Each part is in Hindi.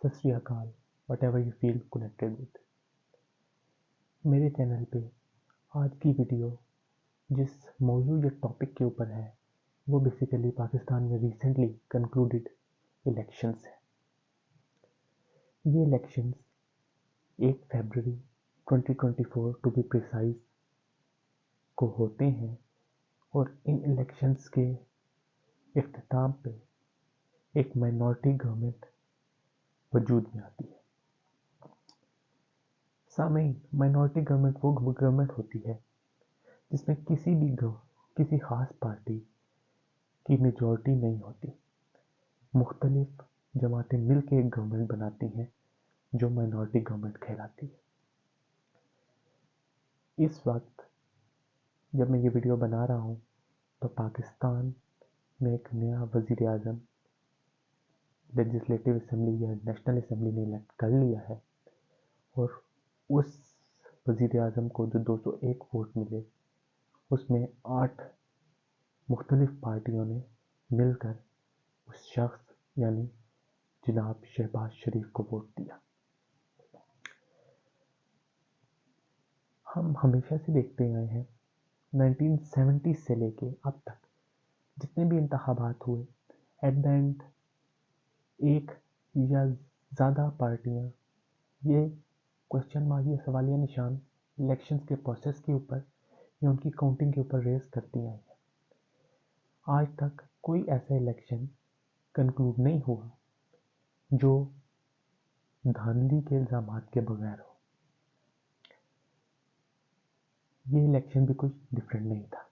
सत श्री अकाल, whatever you feel connected with। मेरे चैनल पे आज की वीडियो जिस मौजू या टॉपिक के ऊपर है वो बेसिकली पाकिस्तान में रिसेंटली कंक्लूडेड इलेक्शंस है। ये इलेक्शंस 1 फरवरी 2024 टू बी प्रिसाइज को होते हैं और इन इलेक्शंस के इख्तिताम पे एक माइनॉरिटी गवर्नमेंट वजूद में आती है। सामईन, माइनॉरिटी गवर्नमेंट वो गवर्नमेंट होती है जिसमें किसी खास पार्टी की मेजॉरिटी नहीं होती। मुख्तलिफ जमातें मिलकर एक गवर्नमेंट बनाती हैं जो माइनॉरिटी गवर्नमेंट कहलाती है। इस वक्त जब मैं ये वीडियो बना रहा हूँ तो पाकिस्तान में एक नया वज़ीर आज़म लेजिस्लेटिव असेंबली या नेशनल असेंबली ने इलेक्ट कर लिया है और उस वज़ीर आज़म को जो 201 वोट मिले उसमें 8 मुख्तलिफ पार्टियों ने मिलकर उस शख्स यानी जनाब शहबाज शरीफ को वोट दिया। हम हमेशा से देखते आए हैं 1970 से लेके अब तक जितने भी इंतखाबात हुए एट द एंड एक या ज़्यादा पार्टियां ये क्वेश्चन मार्क या सवालिया निशान इलेक्शंस के प्रोसेस के ऊपर या उनकी काउंटिंग के ऊपर रेज करती आई है। आज तक कोई ऐसा इलेक्शन कंक्लूड नहीं हुआ जो धांधली के इल्ज़ामात के बगैर हो। ये इलेक्शन भी कुछ डिफरेंट नहीं था।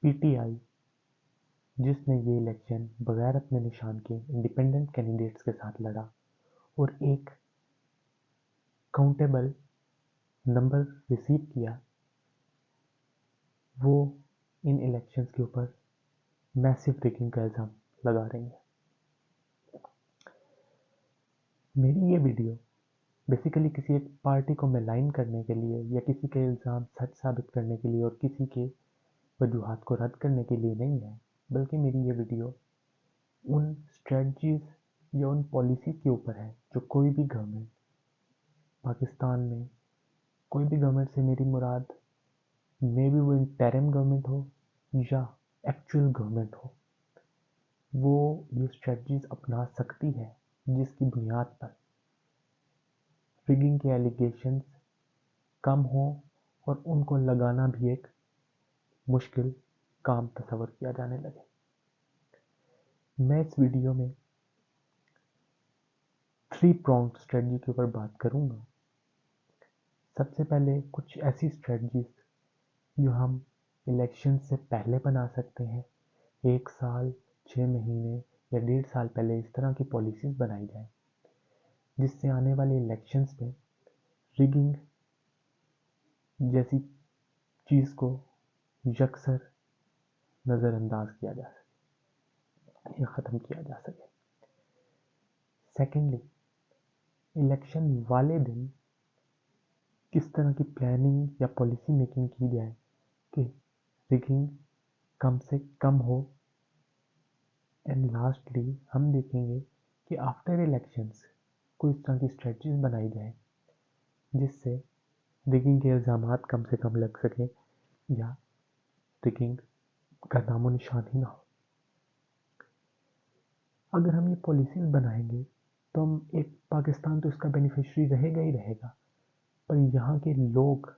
पीटीआई जिसने ये इलेक्शन बगैर अपने निशान के इंडिपेंडेंट कैंडिडेट्स के साथ लड़ा और एक काउंटेबल नंबर रिसीव किया, वो इन इलेक्शंस के ऊपर मैसिव रिगिंग का इल्ज़ाम लगा रही है। मेरी ये वीडियो बेसिकली किसी एक पार्टी को मेलाइन करने के लिए या किसी के इल्ज़ाम सच साबित करने के लिए और किसी के वजूहात को रद्द करने के लिए नहीं है, बल्कि मेरी ये वीडियो उन स्ट्रेटजीज या उन पॉलिसी के ऊपर है जो कोई भी गवर्नमेंट पाकिस्तान में, कोई भी गवर्नमेंट से मेरी मुराद मे बी वो इंटरिम गवर्नमेंट हो या एक्चुअल गवर्नमेंट हो, वो ये स्ट्रेटजीज अपना सकती है जिसकी बुनियाद पर रिगिंग के एलिगेशंस कम हो और उनको लगाना भी एक मुश्किल काम तस्वर किया जाने लगे। मैं इस वीडियो में 3 pronged स्ट्रेटजी के ऊपर बात करूंगा। सबसे पहले कुछ ऐसी स्ट्रेटजीज जो हम इलेक्शन से पहले बना सकते हैं, 1 साल 6 महीने या 1.5 साल पहले इस तरह की पॉलिसीज बनाई जाए जिससे आने वाले इलेक्शंस में रिगिंग जैसी चीज़ को यकसर नज़रअंदाज किया जा सके या ख़त्म किया जा सके। सेकेंडली, इलेक्शन वाले दिन किस तरह की प्लानिंग या पॉलिसी मेकिंग की जाए कि रिगिंग कम से कम हो। एंड लास्टली हम देखेंगे कि आफ्टर इलेक्शंस कोई इस तरह की स्ट्रेटजीज बनाई जाए जिससे रिगिंग के इल्ज़ामात कम से कम लग सके या रिगिंग का नामो निशान ही ना हो। अगर हम ये पॉलिसीज बनाएंगे तो हम एक पाकिस्तान तो इसका बेनिफिशियरी रहेगा ही रहेगा, पर यहाँ के लोग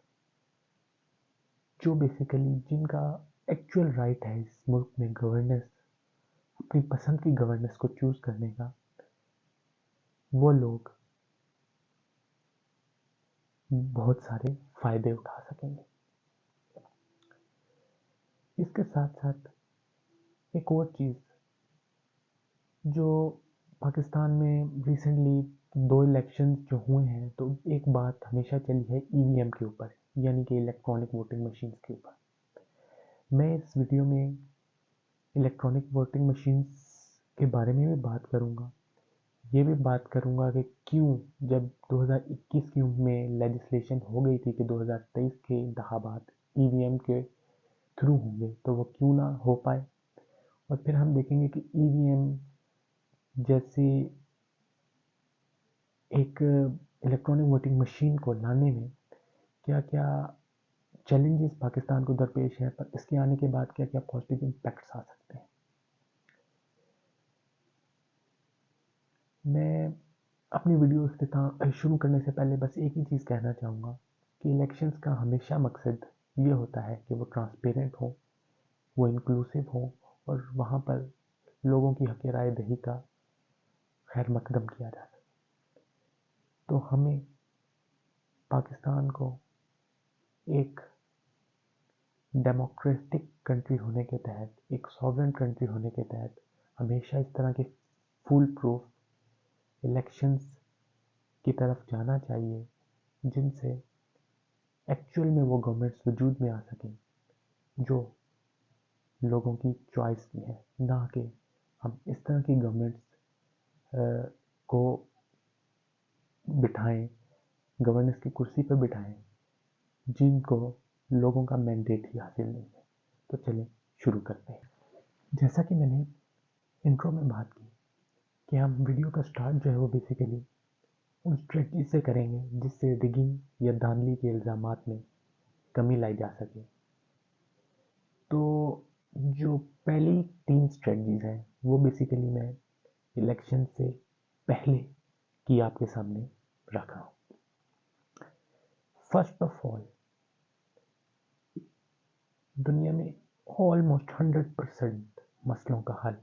जो बेसिकली जिनका एक्चुअल राइट है इस मुल्क में गवर्नेंस, अपनी पसंद की गवर्नेंस को चूज करने का, वो लोग बहुत सारे फायदे उठा सकेंगे। इसके साथ साथ एक और चीज़ जो पाकिस्तान में रिसेंटली 2 इलेक्शंस जो हुए हैं तो एक बात हमेशा चली है ईवीएम के ऊपर, यानी कि इलेक्ट्रॉनिक वोटिंग मशीन्स के ऊपर। मैं इस वीडियो में इलेक्ट्रॉनिक वोटिंग मशीन्स के बारे में भी बात करूंगा। ये भी बात करूंगा कि क्यों जब 2021 में लेजिस्लेशन हो गई थी कि 2023 के इंतखाबात ईवीएम के थ्रू होंगे तो वो क्यों ना हो पाए। और फिर हम देखेंगे कि ईवीएम जैसे एक इलेक्ट्रॉनिक वोटिंग मशीन को लाने में क्या क्या चैलेंजेस पाकिस्तान को दरपेश है, पर इसके आने के बाद क्या क्या पॉजिटिव इम्पैक्ट्स आ सकते हैं। मैं अपनी वीडियो शुरू करने से पहले बस एक ही चीज़ कहना चाहूँगा कि इलेक्शंस का हमेशा मकसद ये होता है कि वो ट्रांसपेरेंट हो, वो इंक्लूसिव हो और वहाँ पर लोगों की हक राय दही का खैर मकदम किया जा सके। तो हमें पाकिस्तान को एक डेमोक्रेटिक कंट्री होने के तहत, एक सॉवरेन कंट्री होने के तहत हमेशा इस तरह के फुल प्रूफ इलेक्शंस की तरफ जाना चाहिए जिनसे एक्चुअल में वो गवर्नमेंट्स वजूद में आ सकें जो लोगों की चॉइस की है, ना कि हम इस तरह की गवर्नमेंट्स को बिठाएं, गवर्नेंस की कुर्सी पर बिठाएं जिनको लोगों का मैंडेट ही हासिल नहीं है। तो चलें शुरू करते हैं। जैसा कि मैंने इंट्रो में बात की कि हम वीडियो का स्टार्ट जो है वो बेसिकली उन स्ट्रेटजी से करेंगे जिससे रिगिंग या धांधली के इल्ज़ामात में कमी लाई जा सके। तो जो पहली 3 स्ट्रेटजीज हैं वो बेसिकली मैं इलेक्शन से पहले की आपके सामने रख रहा हूँ। फर्स्ट ऑफ ऑल, दुनिया में ऑलमोस्ट 100% मसलों का हल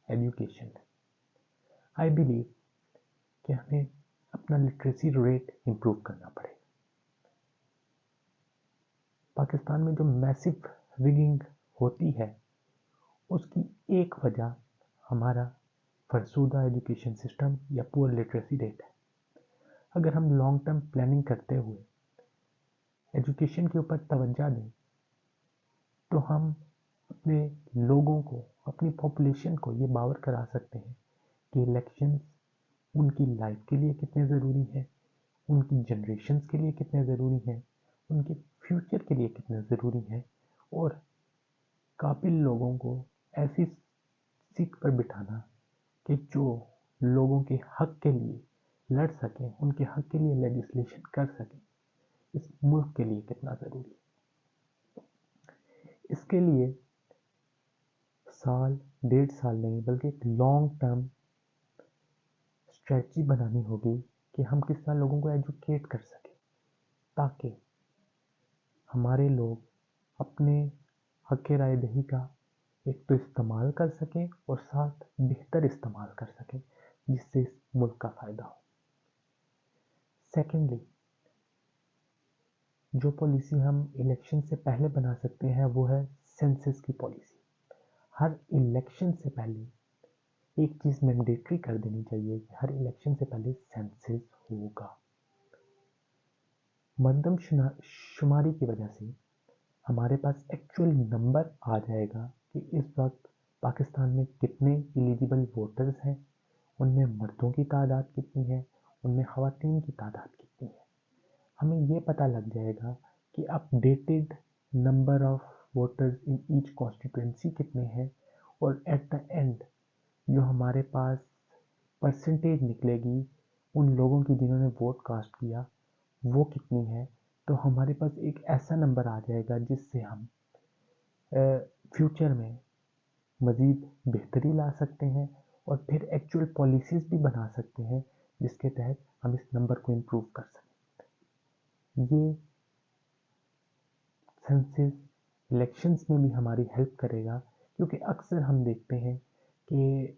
एजुकेशन है। आई बिलीव कि हमें अपना लिटरेसी रेट इम्प्रूव करना पड़ेगा। पाकिस्तान में जो मैसिव रिगिंग होती है उसकी एक वजह हमारा फरसूदा एजुकेशन सिस्टम या पुअर लिटरेसी रेट है। अगर हम लॉन्ग टर्म प्लानिंग करते हुए एजुकेशन के ऊपर तवज्जो दें तो हम अपने लोगों को, अपनी पॉपुलेशन को ये बावर करा सकते हैं कि इलेक्शंस उनकी लाइफ के लिए कितने ज़रूरी है, उनकी जनरेशन्स के लिए कितने ज़रूरी हैं, उनके फ्यूचर के लिए कितने ज़रूरी हैं और काबिल लोगों को ऐसी सीट पर बिठाना कि जो लोगों के हक के लिए लड़ सकें, उनके हक के लिए लेजिस्लेशन कर सकें, इस मुल्क के लिए कितना ज़रूरी है। इसके लिए साल, 1.5 साल नहीं बल्कि एक लॉन्ग टर्म स्ट्रेटजी बनानी होगी कि हम किस तरह लोगों को एजुकेट कर सकें ताकि हमारे लोग अपने हक राय दही का एक तो इस्तेमाल कर सकें और साथ बेहतर इस्तेमाल कर सकें जिससे इस मुल्क का फ़ायदा हो। सेकेंडली, जो पॉलिसी हम इलेक्शन से पहले बना सकते हैं वो है सेंसस की पॉलिसी। हर इलेक्शन से पहले एक चीज़ मैंडेटरी कर देनी चाहिए कि हर इलेक्शन से पहले सेंसस होगा। मरदमशुमारी की वजह से हमारे पास एक्चुअल नंबर आ जाएगा कि इस वक्त पाकिस्तान में कितने एलिजिबल वोटर्स हैं, उनमें मर्दों की तादाद कितनी है, उनमें ख़वातीन की तादाद कितनी है। हमें ये पता लग जाएगा कि updated number of voters in each constituency कितने हैं और एट द एंड जो हमारे पास परसेंटेज निकलेगी उन लोगों की जिन्होंने वोट कास्ट किया वो कितनी है। तो हमारे पास एक ऐसा नंबर आ जाएगा जिससे हम फ्यूचर में मज़ीद बेहतरी ला सकते हैं और फिर एक्चुअल पॉलिसीज़ भी बना सकते हैं जिसके तहत हम इस नंबर को इम्प्रूव कर सकें। ये सेंसस इलेक्शंस में भी हमारी हेल्प करेगा क्योंकि अक्सर हम देखते हैं कि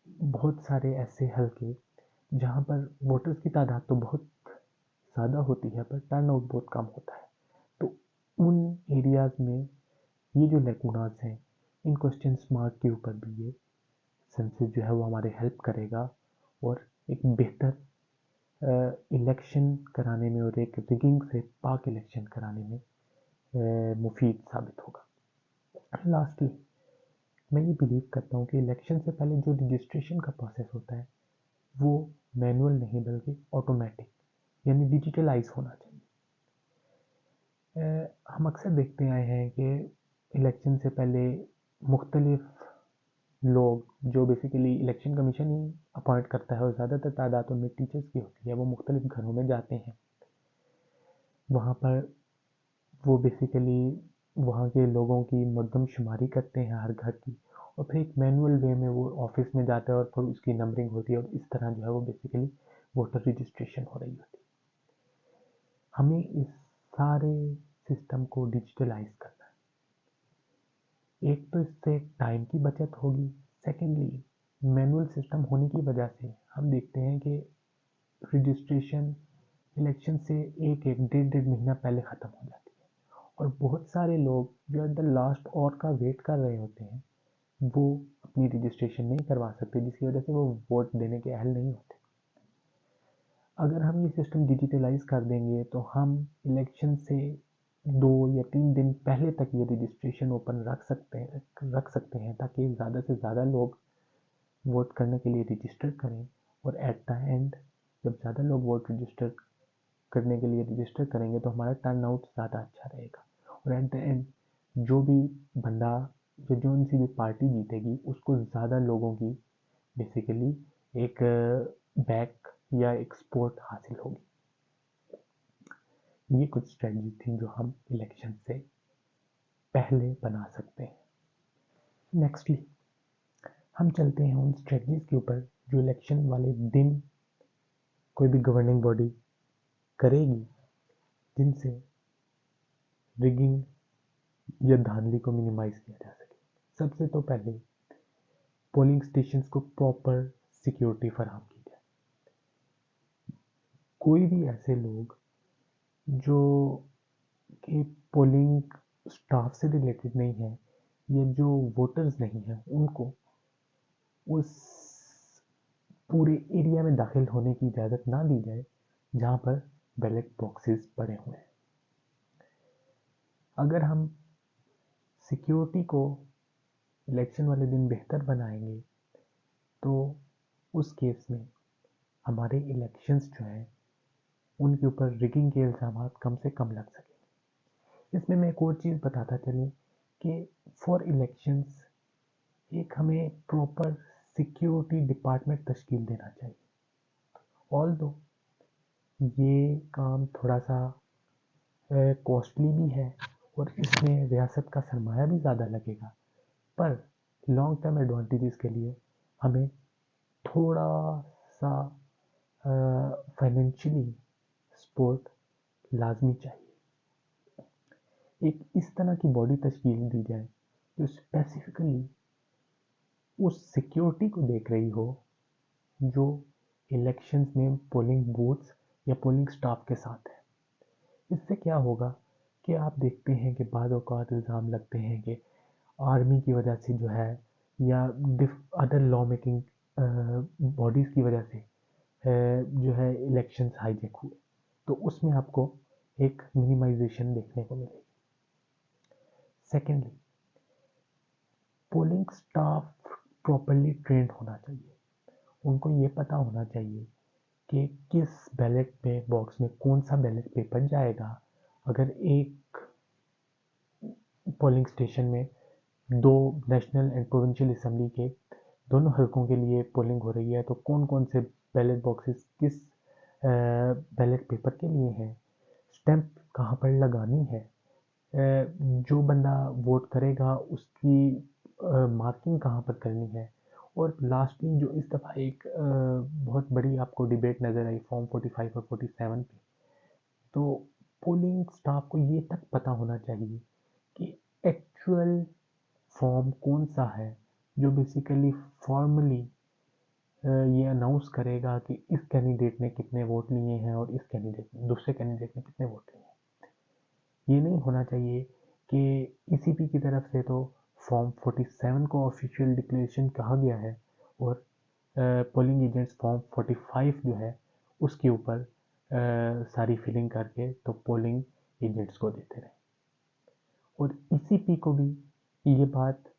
बहुत सारे ऐसे हलके जहाँ पर वोटर्स की तादाद तो बहुत ज़्यादा होती है पर टर्नआउट बहुत कम होता है। तो उन एरियाज़ में ये जो लैकूनास हैं इन क्वेश्चन मार्क के ऊपर भी ये सेंसस जो है वो हमारे हेल्प करेगा और एक बेहतर इलेक्शन कराने में और एक रिगिंग से पाक इलेक्शन कराने में मुफीद साबित होगा। लास्टली, मैं ये बिलीव करता हूँ कि इलेक्शन से पहले जो रजिस्ट्रेशन का प्रोसेस होता है वो मैनुअल नहीं बल्कि ऑटोमेटिक यानी डिजिटलाइज होना चाहिए। हम अक्सर देखते आए हैं कि इलेक्शन से पहले मुख्तलिफ लोग जो बेसिकली इलेक्शन कमीशन ही अपॉइंट करता है और ज़्यादातर तादाद उनमें टीचर्स की होती है, वो मुख्तलिफ घरों में जाते हैं। वहाँ पर वो बेसिकली वहाँ के लोगों की मरदमशुमारी करते हैं हर घर की, और फिर एक मैनुअल वे में वो ऑफिस में जाते हैं और फिर उसकी नंबरिंग होती है और इस तरह जो है वो बेसिकली वोटर रजिस्ट्रेशन हो रही होती है। हमें इस सारे सिस्टम को डिजिटलाइज करना है। एक तो इससे टाइम की बचत होगी, सेकेंडली मैनुअल सिस्टम होने की वजह से हम देखते हैं कि रजिस्ट्रेशन इलेक्शन से एक एक डेढ़ महीना पहले ख़त्म हो जाती है, और बहुत सारे लोग जो एट द लास्ट और का वेट कर रहे होते हैं वो अपनी रजिस्ट्रेशन नहीं करवा सकते, जिसकी वजह से वो वोट देने के अहल नहीं होते। अगर हम ये सिस्टम डिजिटलाइज कर देंगे तो हम इलेक्शन से 2 या 3 दिन पहले तक ये रजिस्ट्रेशन ओपन रख सकते हैं ताकि ज़्यादा से ज़्यादा लोग वोट करने के लिए रजिस्टर करें, और एट द एंड जब ज़्यादा लोग वोट रजिस्टर करने के लिए रजिस्टर करेंगे तो हमारा टर्न आउट ज़्यादा अच्छा रहेगा, और एट द एंड जो भी बंदा या जो सी भी पार्टी जीतेगी उसको ज़्यादा लोगों की बेसिकली एक बैक या एक सपोर्ट हासिल होगी। ये कुछ स्ट्रेटजी थी जो हम इलेक्शन से पहले बना सकते हैं। नेक्स्टली हम चलते हैं उन स्ट्रेटजीज के ऊपर जो इलेक्शन वाले दिन कोई भी गवर्निंग बॉडी करेगी, जिनसे रिगिंग या धांधली को मिनिमाइज किया जा सके। सबसे तो पहले पोलिंग स्टेशंस को प्रॉपर सिक्योरिटी फराहम की जाए। कोई भी ऐसे लोग जो कि पोलिंग स्टाफ से रिलेटेड नहीं है या जो वोटर्स नहीं हैं उनको उस पूरे एरिया में दाखिल होने की इजाज़त ना दी जाए जहाँ पर बैलेट बॉक्सेस पड़े हुए हैं। अगर हम सिक्योरिटी को इलेक्शन वाले दिन बेहतर बनाएंगे तो उस केस में हमारे इलेक्शंस जो हैं उनके ऊपर रिगिंग के इल्ज़ाम कम से कम लग सकें। इसमें मैं एक और चीज़ बताता चलूँ कि फॉर इलेक्शंस एक हमें प्रॉपर सिक्योरिटी डिपार्टमेंट तश्कील देना चाहिए। ऑल्दो ये काम थोड़ा सा कॉस्टली भी है और इसमें रियासत का सरमाया भी ज़्यादा लगेगा, पर लॉन्ग टर्म एडवांटेजेस के लिए हमें थोड़ा सा फाइनेंशियली सपोर्ट लाजमी चाहिए। एक इस तरह की बॉडी तश्कील दी जाए जो स्पेसिफिकली उस सिक्योरिटी को देख रही हो जो इलेक्शंस में पोलिंग बूथ्स या पोलिंग स्टाफ के साथ है। इससे क्या होगा कि आप देखते हैं कि बाद औक़ात इल्ज़ाम लगते हैं कि आर्मी की वजह से जो है या अदर लॉ मेकिंग बॉडीज़ की वजह से जो है इलेक्शंस हाईजैक हुए, तो उसमें आपको एक मिनिमाइजेशन देखने को मिलेगी। Secondly, polling staff properly trend होना चाहिए। उनको ये पता होना चाहिए कि किस बैलेट पे बॉक्स में कौन सा बैलेट पेपर जाएगा। अगर एक पोलिंग स्टेशन में 2 नेशनल एंड प्रोविंशियल असेंबली के दोनों हलकों के लिए पोलिंग हो रही है तो कौन कौन से बैलेट बॉक्सेस किस बैलेट पेपर के लिए हैं, स्टैंप कहाँ पर लगानी है, जो बंदा वोट करेगा उसकी मार्किंग कहाँ पर करनी है, और लास्टली जो इस दफ़ा एक बहुत बड़ी आपको डिबेट नज़र आई फॉर्म 45 और 47 पे, तो पोलिंग स्टाफ को ये तक पता होना चाहिए कि एक्चुअल फॉर्म कौन सा है जो बेसिकली फॉर्मली ये अनाउंस करेगा कि इस कैंडिडेट ने कितने वोट लिए हैं और इस दूसरे कैंडिडेट ने कितने वोट लिए हैं। ये नहीं होना चाहिए कि ईसीपी की तरफ से तो फॉर्म 47 को ऑफिशियल डिक्लेरेशन कहा गया है और पोलिंग एजेंट्स फॉर्म 45 जो है उसके ऊपर सारी फिलिंग करके तो पोलिंग एजेंट्स को देते रहे। और ईसीपी को भी ये बात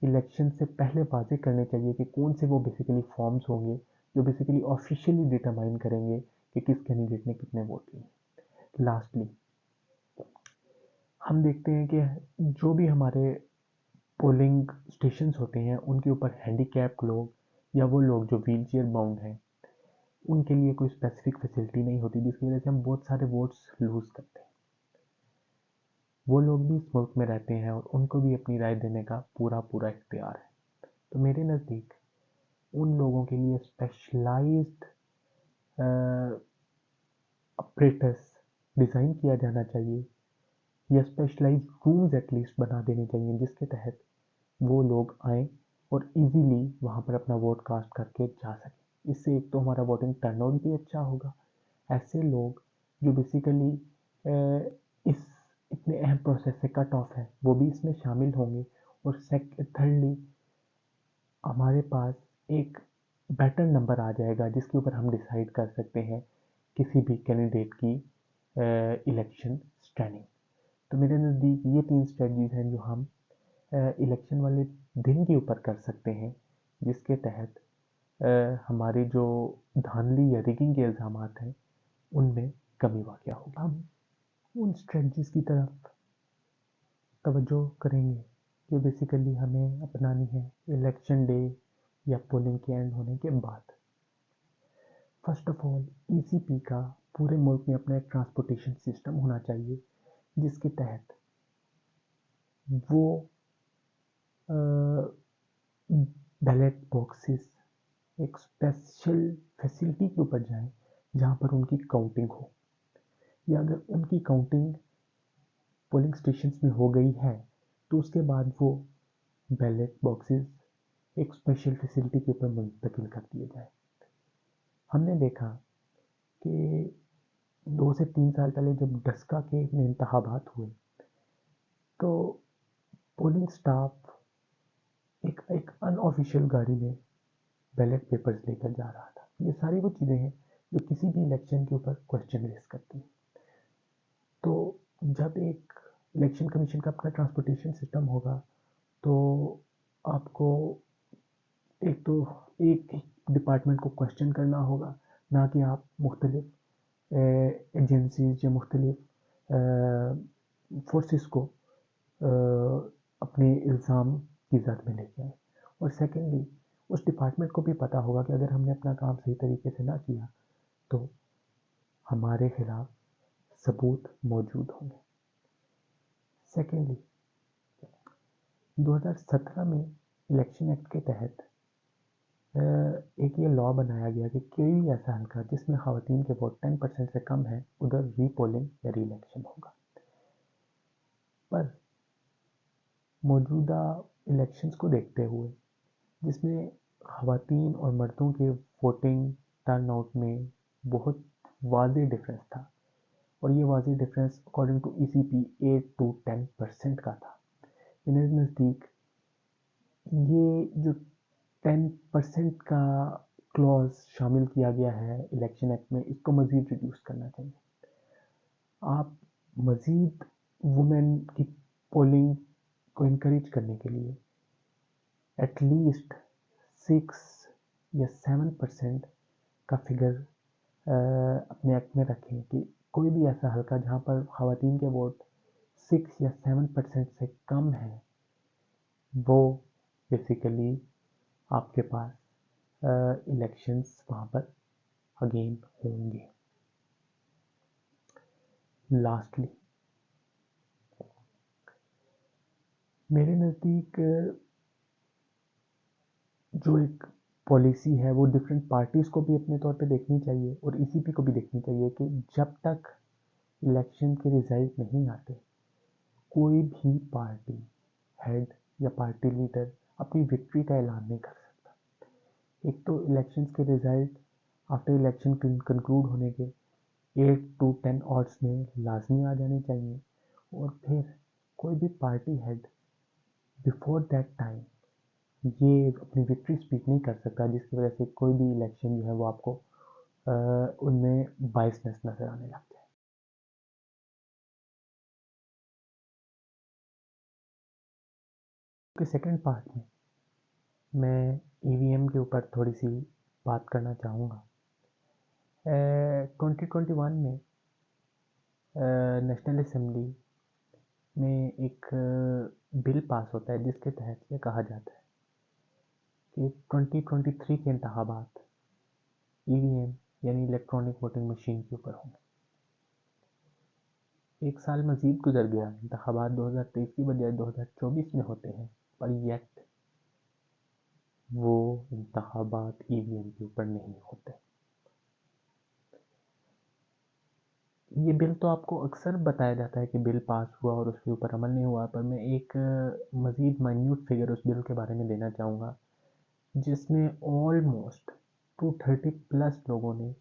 इलेक्शन से पहले वाज़ेह करनी चाहिए कि कौन से वो बेसिकली फॉर्म्स होंगे जो बेसिकली ऑफिशियली डिटरमाइन करेंगे कि किस कैंडिडेट ने कितने वोट लिए। लास्टली हम देखते हैं कि जो भी हमारे पोलिंग स्टेशंस होते हैं उनके ऊपर हैंडीकैप्ड लोग या वो लोग जो व्हील चेयर बाउंड हैं उनके लिए कोई स्पेसिफिक फैसिलिटी नहीं होती, जिसकी वजह से हम बहुत सारे वोट्स लूज़ करते हैं। वो लोग भी इस मुल्क में रहते हैं और उनको भी अपनी राय देने का पूरा पूरा इख्तियार है। तो मेरे नज़दीक उन लोगों के लिए स्पेशलाइज्ड ऑपरेटर्स डिज़ाइन किया जाना चाहिए या स्पेशलाइज्ड रूम्स एटलीस्ट बना देने चाहिए, जिसके तहत वो लोग आएँ और इजीली वहाँ पर अपना वोट कास्ट करके जा सकें। इससे एक तो हमारा वोटिंग टर्नआउट भी अच्छा होगा। ऐसे लोग जो बेसिकली इस इतने अहम प्रोसेस से कट ऑफ है वो भी इसमें शामिल होंगे। और थर्डली हमारे पास एक बेटर नंबर आ जाएगा जिसके ऊपर हम डिसाइड कर सकते हैं किसी भी कैंडिडेट की इलेक्शन स्टैंडिंग। तो मेरे नज़दीक ये 3 स्ट्रेटजीज हैं जो हम इलेक्शन वाले दिन के ऊपर कर सकते हैं, जिसके तहत हमारे जो धांधली या रिगिंग के इल्ज़ामात हैं उनमें कमी वाक़या होगी। हम उन स्ट्रेटजीज की तरफ तवज्जो करेंगे जो बेसिकली हमें अपनानी है इलेक्शन डे या पोलिंग के एंड होने के बाद। फर्स्ट ऑफ ऑल ईसीपी का पूरे मुल्क में अपना एक ट्रांसपोर्टेशन सिस्टम होना चाहिए जिसके तहत वो बैलेट बॉक्सेस एक स्पेशल फैसिलिटी के ऊपर जाएं जहां पर उनकी काउंटिंग हो, या अगर उनकी काउंटिंग पोलिंग स्टेशंस में हो गई है तो उसके बाद वो बैलेट बॉक्सेस एक स्पेशल फैसिलिटी के ऊपर मुंतकिल कर दिए जाए। हमने देखा कि 2 से 3 साल पहले जब डस्का के में इंतखाबात हुए तो पोलिंग स्टाफ एक अनऑफिशियल गाड़ी में बैलेट पेपर्स लेकर जा रहा था। ये सारी वो चीज़ें हैं जो किसी भी इलेक्शन के ऊपर क्वेश्चन रेस करती हैं। तो जब एक इलेक्शन कमीशन का अपना ट्रांसपोर्टेशन सिस्टम होगा तो आपको एक तो एक डिपार्टमेंट को क्वेश्चन करना होगा, ना कि आप मुख्तलिफ एजेंसीज या मुख्तलिफ फोर्सेस को अपने इल्ज़ाम की जद में लेके आए। और सेकेंडली उस डिपार्टमेंट को भी पता होगा कि अगर हमने अपना काम सही तरीके से ना किया तो हमारे खिलाफ सबूत मौजूद होंगे। सेकेंडली 2017 में इलेक्शन एक्ट के तहत एक ये लॉ बनाया गया कि कोई भी ऐसा हल्का जिसमें ख़वातीन के वोट 10% से कम है उधर रीपोलिंग या री इलेक्शन होगा। पर मौजूदा इलेक्शंस को देखते हुए जिसमें ख़वातीन और मर्दों के वोटिंग टर्नआउट में बहुत वाज़ेह डिफरेंस था, और ये वाज़ेह difference according to ECP 8 to 10% का था। मेरे नज़दीक ये जो 10% का क्लॉज शामिल किया गया है इलेक्शन एक्ट में, इसको मज़ीद रिड्यूस करना चाहिए। आप मज़ीद वुमेन की पोलिंग को इनकरेज करने के लिए एटलीस्ट 6 या 7% का फिगर अपने एक्ट में रखें कि कोई भी ऐसा हल्का जहाँ पर ख़वातीन के वोट 6 या 7% से कम है वो बेसिकली आपके पास इलेक्शंस वहाँ पर अगेन होंगे। लास्टली मेरे नज़दीक जो एक पॉलिसी है वो डिफरेंट पार्टीज़ को भी अपने तौर पे देखनी चाहिए और ईसीपी को भी देखनी चाहिए कि जब तक इलेक्शन के रिजल्ट नहीं आते कोई भी पार्टी हेड या पार्टी लीडर अपनी विक्ट्री का ऐलान नहीं कर सकता। एक तो इलेक्शंस के रिजल्ट आफ्टर इलेक्शन कंक्लूड होने के 8 to 10 ऑड्स में लाजमी आ जाने चाहिए, और फिर कोई भी party head before that time ये अपनी विक्ट्री स्पीक नहीं कर सकता, जिसकी वजह से कोई भी इलेक्शन जो है वो आपको उनमें बायसनेस नज़र आने लग जाए। के सेकंड पार्ट में मैं ईवीएम के ऊपर थोड़ी सी बात करना चाहूँगा। 2021 में नेशनल असेंबली में एक बिल पास होता है जिसके तहत ये कहा जाता है कि 2023 के इंतखाबात ईवीएम यानी इलेक्ट्रॉनिक वोटिंग मशीन के ऊपर होंगे। एक साल मजीद गुजर गया, इंतखाबात 2023 की बजाय 2024 में होते हैं, पर येट वो इंतखाबात ईवीएम के ऊपर नहीं होते। ये बिल तो आपको अक्सर बताया जाता है कि बिल पास हुआ और उसके ऊपर अमल नहीं हुआ, पर मैं एक मज़ीद माइन्यूट फिगर उस बिल के बारे में देना चाहूँगा जिसमें ऑलमोस्ट 230 प्लस लोगों ने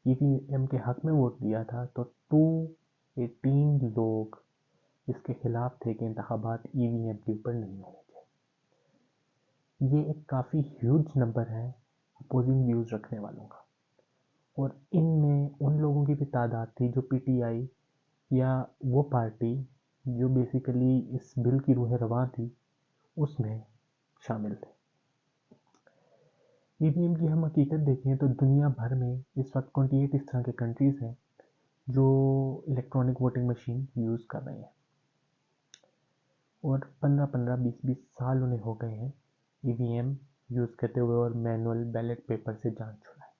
ईवीएम के हक में वोट दिया था, तो 218 लोग इसके खिलाफ थे कि इंतखाबात ईवीएम के ऊपर नहीं होने चाहिए। ये एक काफ़ी ह्यूज नंबर है अपोजिंग व्यूज़ रखने वालों का, और इनमें उन लोगों की भी तादाद थी जो पीटीआई या वो पार्टी जो बेसिकली इस बिल की रूह रवां थी उसमें शामिल थे। ईवीएम की हम हकीकत देखें तो दुनिया भर में इस वक्त 28 इस तरह के कंट्रीज़ हैं जो इलेक्ट्रॉनिक वोटिंग मशीन यूज़ कर रहे हैं, और 15-15, 20-20 साल उन्हें हो गए हैं ईवीएम यूज़ करते हुए और मैनुअल बैलेट पेपर से जान छुड़ाए।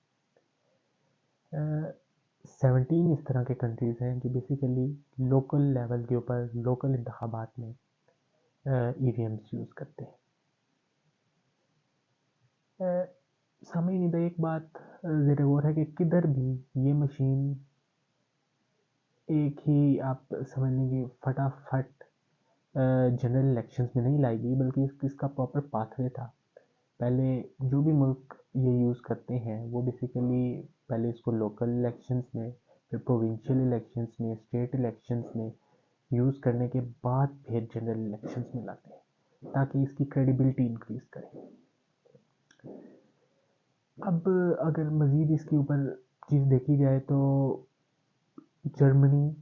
17 इस तरह के कंट्रीज़ हैं जो बेसिकली लोकल लेवल के ऊपर लोकल इंतखाबात में ईवीएम्स यूज़ करते हैं। सामईन, एक बात ज़ेर गौर है कि किधर भी ये मशीन एक ही आप समझ लें कि फटाफट जनरल इलेक्शंस में नहीं लाई गई, बल्कि इसका प्रॉपर पाथवे था। पहले जो भी मुल्क ये यूज़ करते हैं वो बेसिकली पहले इसको लोकल इलेक्शंस में, फिर प्रोविंशियल इलेक्शंस में, स्टेट इलेक्शंस में यूज़ करने के बाद फिर जनरल इलेक्शंस में लाते हैं ताकि इसकी क्रेडिबिलिटी इंक्रीज़ करें। अब अगर मज़ीद इसके ऊपर चीज़ देखी जाए तो जर्मनी,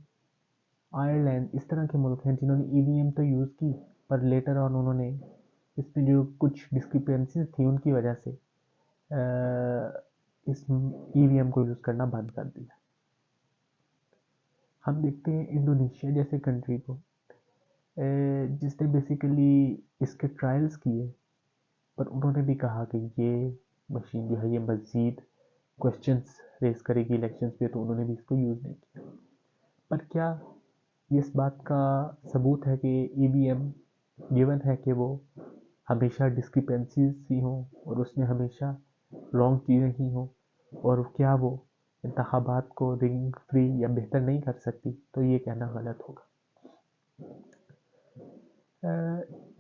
आयरलैंड इस तरह के मुल्क हैं जिन्होंने ईवीएम तो यूज़ की, पर लेटर ऑन उन्होंने इसमें जो कुछ डिस्क्रिपेंसीज थी उनकी वजह से इस ईवीएम को यूज़ करना बंद कर दिया। हम देखते हैं इंडोनेशिया जैसे कंट्री को जिसने बेसिकली इसके ट्रायल्स किए, पर उन्होंने भी कहा कि ये मशीन जो है ये मज़ीद क्वेश्चंस रेज करेगी इलेक्शंस पे, तो उन्होंने भी इसको यूज़ नहीं किया। पर क्या ये इस बात का सबूत है कि ईवीएम गिवन है कि वो हमेशा डिस्क्रिपेंसीज ही हों और उसमें हमेशा रॉन्ग चीज़ें ही हों, और क्या वो इंतखाबात को रिगिंग फ्री या बेहतर नहीं कर सकती? तो ये कहना गलत होगा।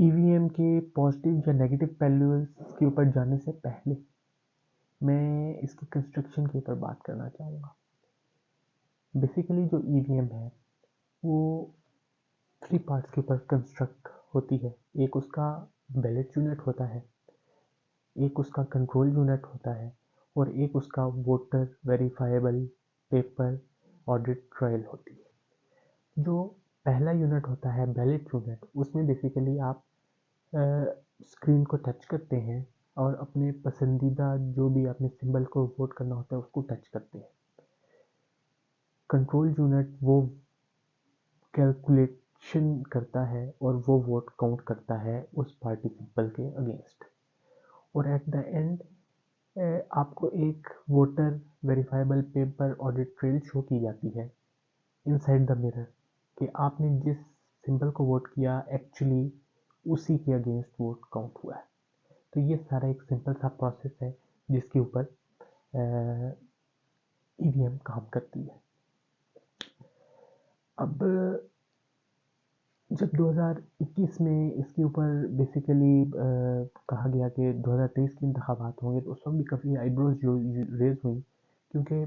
ईवीएम के पॉजिटिव या नेगेटिव पहलुओं के ऊपर जाने से पहले मैं इसके कंस्ट्रक्शन के ऊपर बात करना चाहूँगा। बेसिकली जो ईवीएम है वो 3 पार्ट्स के ऊपर कंस्ट्रक्ट होती है। एक उसका बैलेट यूनिट होता है, एक उसका कंट्रोल यूनिट होता है, और एक उसका voter verifiable paper audit trial होती है। जो पहला यूनिट होता है बैलेट यूनिट, उसमें बेसिकली आप स्क्रीन को टच करते हैं और अपने पसंदीदा जो भी आपने सिंबल को वोट करना होता है उसको टच करते हैं। कंट्रोल यूनिट वो कैलकुलेशन करता है और वो वोट काउंट करता है उस पार्टिसिपल के अगेंस्ट, और एट द एंड आपको एक voter verifiable paper audit trail show की जाती है इनसाइड द मिरर कि आपने जिस सिंबल को वोट किया एक्चुअली उसी के अगेंस्ट वोट काउंट हुआ है। तो ये सारा एक सिंपल सा प्रोसेस है जिसके ऊपर ईवीएम काम करती है। अब जब 2021 में इसके ऊपर बेसिकली कहा गया कि 2023 के इंतखाबात होंगे, तो उस वक्त भी काफ़ी आईब्रोज रेज हुई, क्योंकि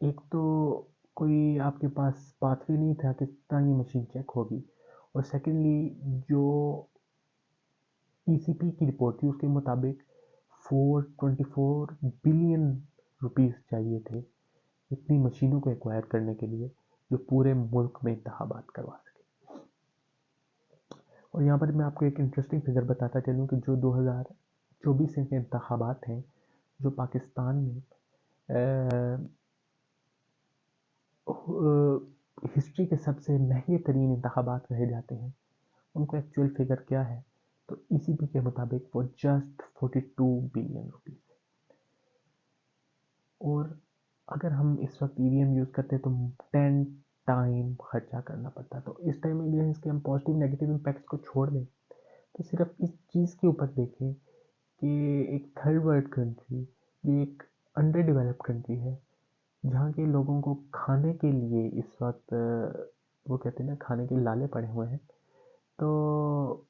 एक तो कोई आपके पास पाथवे नहीं था कि तरह ये मशीन चेक होगी, और सेकेंडली जो ईसीपी की रिपोर्ट थी उसके मुताबिक 424 बिलियन रुपीस चाहिए थे इतनी मशीनों को एक्वायर करने के लिए जो पूरे मुल्क में इंतखाबात करवा सके। और यहाँ पर मैं आपको एक इंटरेस्टिंग फिगर बताता चलूँ कि जो 2024 के इंतखाबात हैं जो पाकिस्तान में हिस्ट्री के सबसे महंगे तरीन इंतखाबात कहे जाते हैं, उनको एक्चुअल फिगर क्या है, तो ईसीबी के मुताबिक वो जस्ट 42 बिलियन रुपीज़। और अगर हम इस वक्त ईवीएम यूज़ करते हैं तो 10 टाइम खर्चा करना पड़ता है। तो इस टाइम में इसके हम पॉजिटिव नेगेटिव इम्पैक्ट्स को छोड़ दें तो सिर्फ इस चीज़ के ऊपर देखें कि एक थर्ड वर्ल्ड कंट्री जो एक अंडर डेवलप्ड कंट्री है, जहाँ के लोगों को खाने के लिए इस वक्त वो कहते हैं ना खाने के लाले पड़े हुए हैं, तो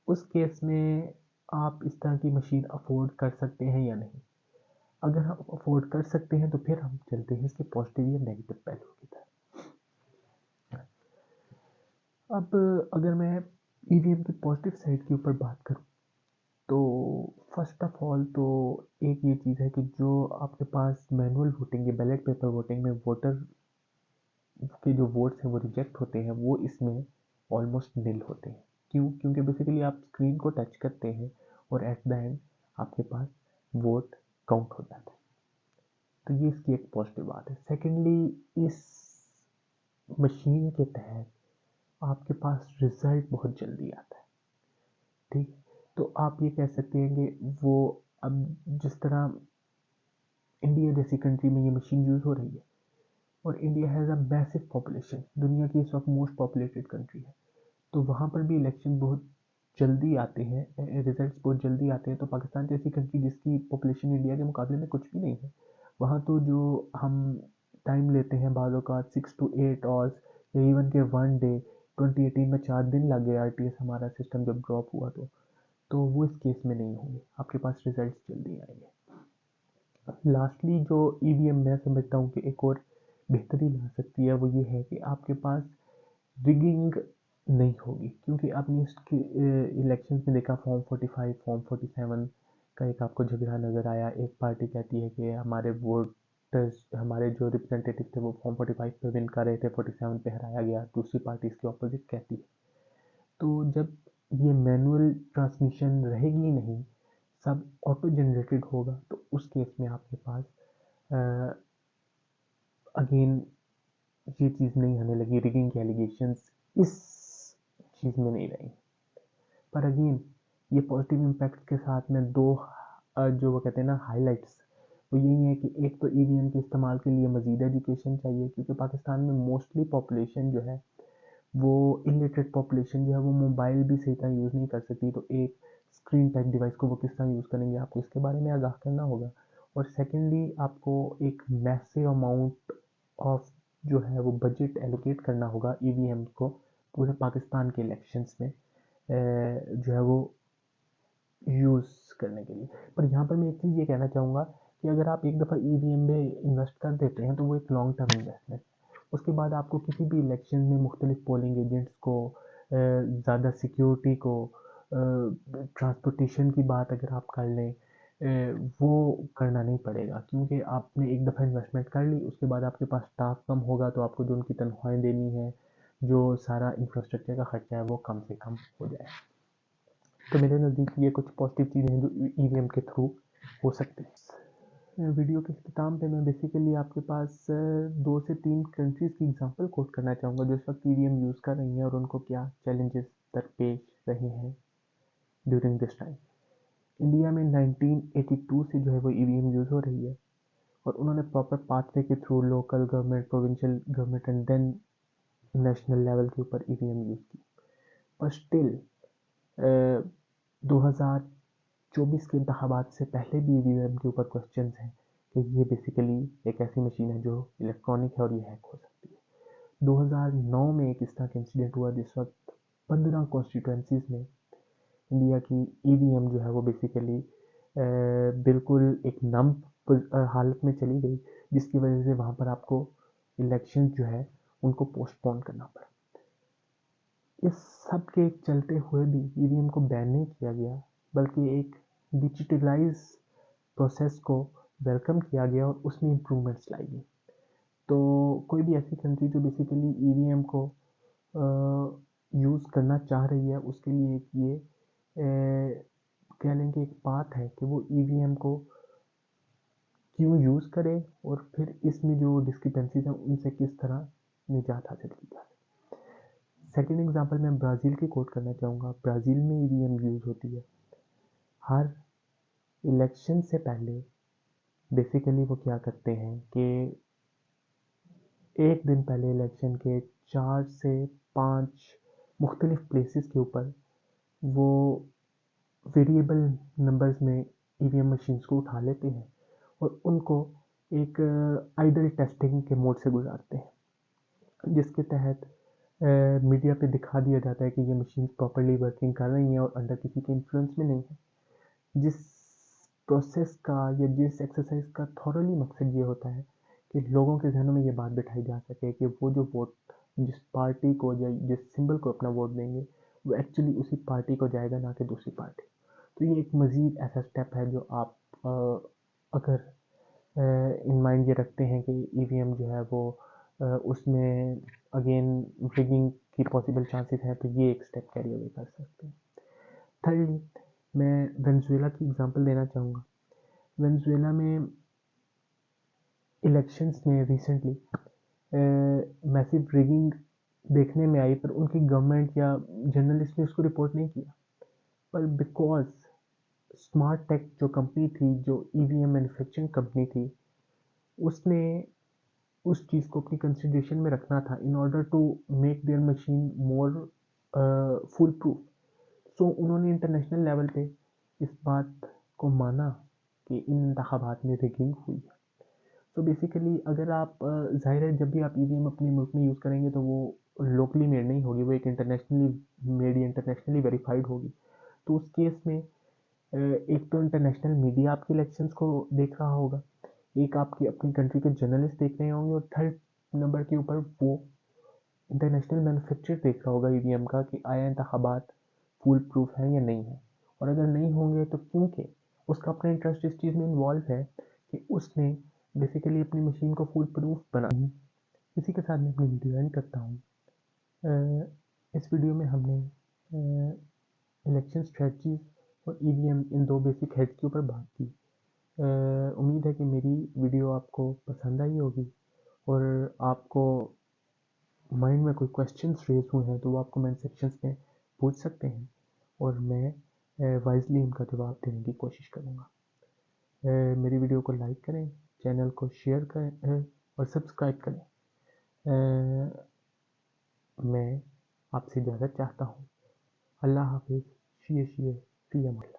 उस केस में आप इस तरह की मशीन अफोर्ड कर सकते हैं या नहीं। अगर हम अफोर्ड कर सकते हैं तो फिर हम चलते हैं इसके पॉजिटिव या नेगेटिव पहलू की तरफ। अब अगर मैं ईवीएम की पॉजिटिव साइड के ऊपर बात करूँ तो फर्स्ट ऑफ ऑल तो एक ये चीज़ है कि जो आपके पास मैनुअल वोटिंग या बैलेट पेपर वोटिंग में वोटर के जो वोट्स हैं वो रिजेक्ट होते हैं, वो इसमें ऑलमोस्ट निल होते हैं। क्यों? क्योंकि बेसिकली आप स्क्रीन को टच करते हैं और एट द एंड आपके पास वोट काउंट हो जाता है। तो ये इसकी एक पॉजिटिव बात है। सेकेंडली, इस मशीन के तहत आपके पास रिजल्ट बहुत जल्दी आता है। ठीक, तो आप ये कह सकते हैं कि वो अब जिस तरह इंडिया जैसी कंट्री में ये मशीन यूज़ हो रही है और India has a massive population, दुनिया की इस वक्त मोस्ट पॉपुलेटेड कंट्री है, तो वहाँ पर भी इलेक्शन बहुत जल्दी आते हैं, रिजल्ट्स बहुत जल्दी आते हैं। तो पाकिस्तान जैसी कंट्री जिसकी पॉपुलेशन इंडिया के मुकाबले में कुछ भी नहीं है, वहाँ तो जो हम टाइम लेते हैं बाज़ औक़ात 6 to 8 आवर्स या इवन के 1 डे, 2018 में 4 दिन लग गए आरटीएस हमारा सिस्टम जब ड्रॉप हुआ तो वो इस केस में नहीं होंगे, आपके पास रिजल्ट्स जल्दी आएंगे। लास्टली जो ईवीएम मैं समझता हूँ कि एक और बेहतरी ला सकती है वो ये है कि आपके पास रिगिंग नहीं होगी, क्योंकि आपने इसके इलेक्शन में देखा फॉर्म 45 फॉर्म 47 का एक आपको झगड़ा नज़र आया। एक पार्टी कहती है कि हमारे वोटर्स, हमारे जो रिप्रेजेंटेटिव थे वो फॉर्म 45 पे विन कर रहे थे, 47 पे हराया गया, दूसरी पार्टी इसके ऑपोजिट कहती है। तो जब ये मैनुअल ट्रांसमिशन रहेगी नहीं, सब ऑटो जनरेटेड होगा, तो उस केस में आपके पास अगेन ये चीज़ नहीं आने लगी, रिगिंग के एलिगेशंस इस चीज़ में नहीं रही। पर अगेन ये पॉजिटिव इम्पैक्ट के साथ में दो जो वो कहते हैं ना हाइलाइट्स, वो यही है कि एक तो ईवीएम के इस्तेमाल के लिए मज़ीद एजुकेशन चाहिए, क्योंकि पाकिस्तान में मोस्टली पॉपुलेशन जो है वो इलिटरेट पॉपुलेशन जो है वो मोबाइल भी सही तरह यूज़ नहीं कर सकती। तो एक स्क्रीन टाइप डिवाइस को वो किस तरह यूज़ करेंगे, आपको इसके बारे में आगाह करना होगा। और सेकेंडली आपको एक मैसिव अमाउंट ऑफ जो है वो बजट एलोकेट करना होगा ईवीएम को पूरे पाकिस्तान के इलेक्शंस में जो है वो यूज़ करने के लिए। पर यहाँ पर मैं एक चीज़ ये कहना चाहूँगा कि अगर आप एक दफ़ा ईवीएम में इन्वेस्ट कर देते हैं तो वो एक लॉन्ग टर्म इन्वेस्टमेंट, उसके बाद आपको किसी भी इलेक्शन में मुख्तलिफ पोलिंग एजेंट्स को, ज़्यादा सिक्योरिटी को, ट्रांसपोर्टेशन की बात अगर आप कर लें, वो करना नहीं पड़ेगा, क्योंकि आपने एक दफ़ा इन्वेस्टमेंट कर ली, उसके बाद आपके पास स्टाफ कम होगा तो आपको जो उनकी तनख्वाहें देनी है, जो सारा इंफ्रास्ट्रक्चर का खर्चा है वो कम से कम हो जाए। तो मेरे नज़दीक ये कुछ पॉजिटिव चीज़ें हैं जो ईवीएम के थ्रू हो सकते हैं। वीडियो के इख्तिताम पे मैं बेसिकली आपके पास 2 से 3 कंट्रीज़ की एग्जांपल कोट करना चाहूँगा जो इस वक्त ईवीएम यूज़ कर रही हैं और उनको क्या चैलेंजेस दरपेश रहे हैं ड्यूरिंग दिस टाइम। इंडिया में 1982 से जो है वो ईवीएम यूज़ हो रही है और उन्होंने प्रॉपर पाथवे के through local government, provincial government and then national level के ऊपर ईवीएम यूज़ की। पर स्टिल 2024 के इंतखाबात से पहले भी ईवीएम के ऊपर क्वेश्चंस हैं कि ये बेसिकली एक ऐसी मशीन है जो इलेक्ट्रॉनिक है और ये हैक हो सकती है। 2009 में एक इस तरह का इंसिडेंट हुआ जिस वक्त 15 कॉन्स्टिट्यूंसीज में इंडिया की ईवीएम जो है वो बेसिकली बिल्कुल एक नम हालत में चली गई, जिसकी वजह से वहाँ पर आपको इलेक्शन जो है उनको पोस्टपोन करना पड़ा। इस सब के चलते हुए भी ईवीएम को बैन नहीं किया गया, बल्कि एक डिजिटलाइज प्रोसेस को वेलकम किया गया और उसमें इम्प्रूवमेंट्स लाई गई। तो कोई भी ऐसी कंट्री जो बेसिकली ईवीएम को यूज़ करना चाह रही है उसके लिए एक ये कह लें कि एक बात है कि वो ईवीएम को क्यों यूज़ करे और फिर इसमें जो डिस्क्रिपेंसीज हैं उनसे किस तरह निजात हासिल की जा सके। सेकेंड एग्जांपल मैं ब्राज़ील की कोट करना चाहूँगा। ब्राज़ील में ईवीएम यूज़ होती है। हर इलेक्शन से पहले बेसिकली वो क्या करते हैं कि एक दिन पहले इलेक्शन के 4 से 5 मुख्तलिफ प्लेसेस के ऊपर वो वेरिएबल नंबर्स में ईवीएम मशीन्स को उठा लेते हैं और उनको एक आइडल टेस्टिंग के मोड से गुजारते हैं, जिसके तहत मीडिया पे दिखा दिया जाता है कि ये मशीन्स प्रॉपरली वर्किंग कर रही हैं और अंडर किसी के इन्फ्लुएंस में नहीं है। जिस प्रोसेस का या जिस एक्सरसाइज का थॉरली मकसद ये होता है कि लोगों के जहनों में ये बात बिठाई जा सके कि वो जो वोट जिस पार्टी को या जिस सिंबल को अपना वोट देंगे वो एक्चुअली उसी पार्टी को जाएगा, ना कि दूसरी पार्टी। तो ये एक मज़ीद ऐसा स्टेप है जो आप अगर इन माइंड ये रखते हैं कि ईवीएम जो है वो उसमें अगेन रिगिंग की पॉसिबल चांसेस हैं, तो ये एक स्टेप कैरी अवे कर सकते हैं। थर्डली मैं वेनेजुएला की एग्जांपल देना चाहूँगा। वेनेजुएला में इलेक्शंस में रिसेंटली मैसिव रिगिंग देखने में आई, पर उनकी गवर्नमेंट या जर्नलिस्ट ने उसको रिपोर्ट नहीं किया। पर बिकॉज स्मार्ट टेक जो कंपनी थी, जो ईवीएम मैन्युफैक्चरिंग कंपनी थी, उसने उस चीज़ को अपनी कंसिडरेशन में रखना था in order to make their machine more full proof. So उन्होंने इंटरनेशनल लेवल पे इस बात को माना कि इन इंतखाबात में रिगिंग हुई है। तो बेसिकली अगर आप ज़ाहिर है जब भी आप ईवीएम अपने मुल्क में यूज़ करेंगे तो वो लोकली मेड नहीं होगी, वो एक इंटरनेशनली मेड या इंटरनेशनली वेरीफाइड होगी। तो उस केस में एक तो इंटरनेशनल मीडिया आपके इलेक्शंस को देख रहा होगा, एक आपकी अपनी कंट्री के जर्नलिस्ट देख रहे होंगे, और थर्ड नंबर के ऊपर वो इंटरनेशनल मैन्युफैक्चर देख रहा होगा ईवीएम का कि आया इंतखाबात फुल प्रूफ है या नहीं है। और अगर नहीं होंगे तो क्योंकि उसका अपना इंटरेस्ट इस चीज़ में इन्वॉल्व है कि उसने बेसिकली अपनी मशीन को फुल प्रूफ बना। इसी के साथ मैं अपनी वीडियो एंड करता हूँ। इस वीडियो में हमने इलेक्शन स्ट्रेटजीज और ईवीएम इन दो बेसिक हेड्स के ऊपर बात की। उम्मीद है कि मेरी वीडियो आपको पसंद आई होगी और आपको माइंड में कोई क्वेश्चंस रेज हुए हैं तो वो आप कमेंट सेक्शंस में पूछ सकते हैं और मैं वाइजली उनका जवाब देने की कोशिश करूँगा। मेरी वीडियो को लाइक करें, चैनल को शेयर करें और सब्सक्राइब करें। मैं आपसे इजाज़त चाहता हूँ। अल्लाह हाफिज़। शिए शिए फ़ी अमान।